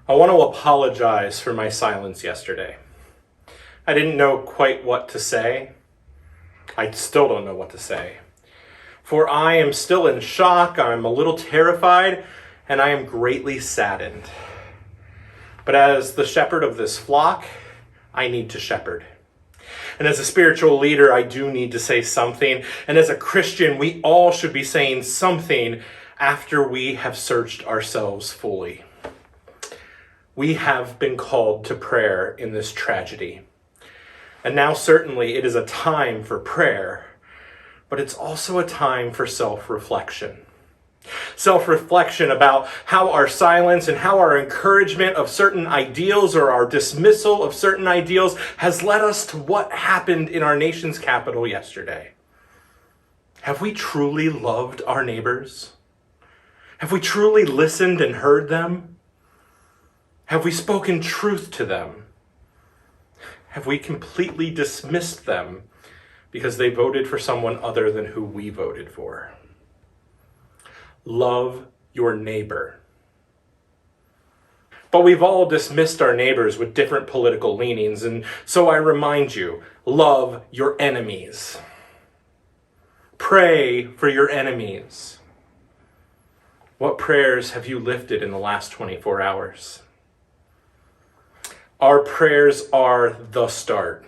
I want to apologize for my silence yesterday. I didn't know quite what to say. I still don't know what to say. For I am still in shock, I'm a little terrified, and I am greatly saddened. But as the shepherd of this flock, I need to shepherd. And as a spiritual leader, I do need to say something. And as a Christian, we all should be saying something after we have searched ourselves fully. We have been called to prayer in this tragedy. And now certainly it is a time for prayer, but it's also a time for self-reflection. Self-reflection about how our silence and how our encouragement of certain ideals or our dismissal of certain ideals has led us to what happened in our nation's capital yesterday. Have we truly loved our neighbors? Have we truly listened and heard them? Have we spoken truth to them? Have we completely dismissed them because they voted for someone other than who we voted for? Love your neighbor. But we've all dismissed our neighbors with different political leanings, and so I remind you, love your enemies. Pray for your enemies. What prayers have you lifted in the last 24 hours? Our prayers are the start,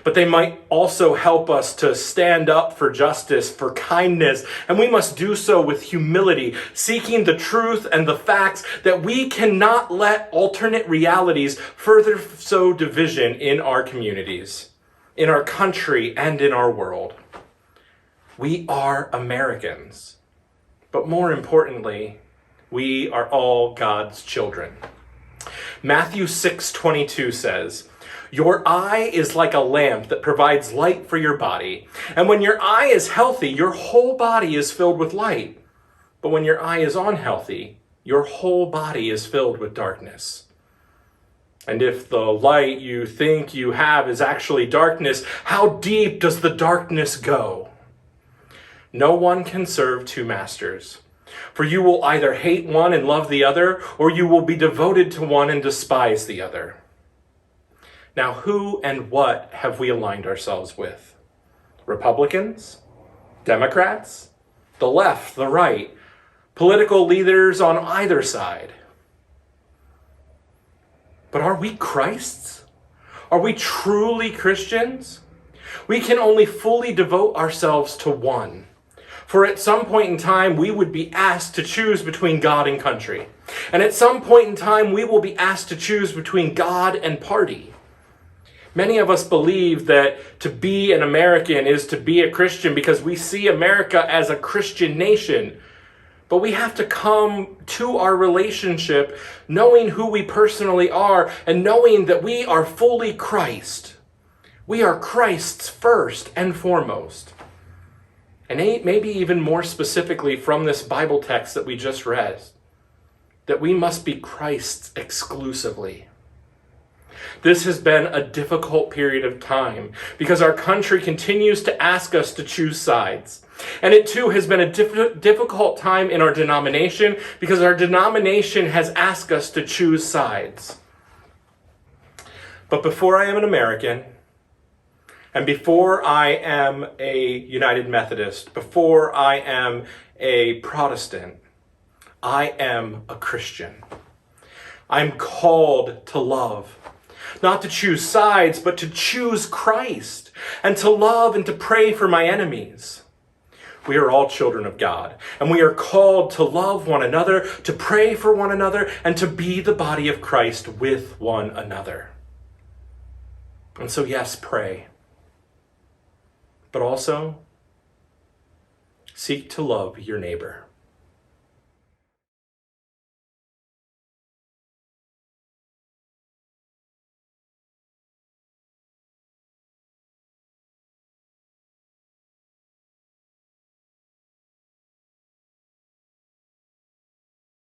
but they might also help us to stand up for justice, for kindness, and we must do so with humility, seeking the truth and the facts that we cannot let alternate realities further sow division in our communities, in our country, and in our world. We are Americans, but more importantly, we are all God's children. Matthew 6:22 says, "Your eye is like a lamp that provides light for your body. And when your eye is healthy, your whole body is filled with light. But when your eye is unhealthy, your whole body is filled with darkness." And if the light you think you have is actually darkness, how deep does the darkness go? No one can serve two masters. For you will either hate one and love the other, or you will be devoted to one and despise the other. Now, who and what have we aligned ourselves with? Republicans? Democrats? The left, the right? Political leaders on either side? But are we Christ's? Are we truly Christians? We can only fully devote ourselves to one. For at some point in time, we would be asked to choose between God and country. And at some point in time, we will be asked to choose between God and party. Many of us believe that to be an American is to be a Christian because we see America as a Christian nation. But we have to come to our relationship knowing who we personally are and knowing that we are fully Christ. We are Christ's first and foremost. And maybe even more specifically from this Bible text that we just read, that we must be Christ's exclusively. This has been a difficult period of time because our country continues to ask us to choose sides. And it too has been a difficult time in our denomination because our denomination has asked us to choose sides. But before I am an American, and before I am a United Methodist, before I am a Protestant, I am a Christian. I'm called to love. Not to choose sides, but to choose Christ. And to love and to pray for my enemies. We are all children of God. And we are called to love one another, to pray for one another, and to be the body of Christ with one another. And so yes, pray. But also, seek to love your neighbor.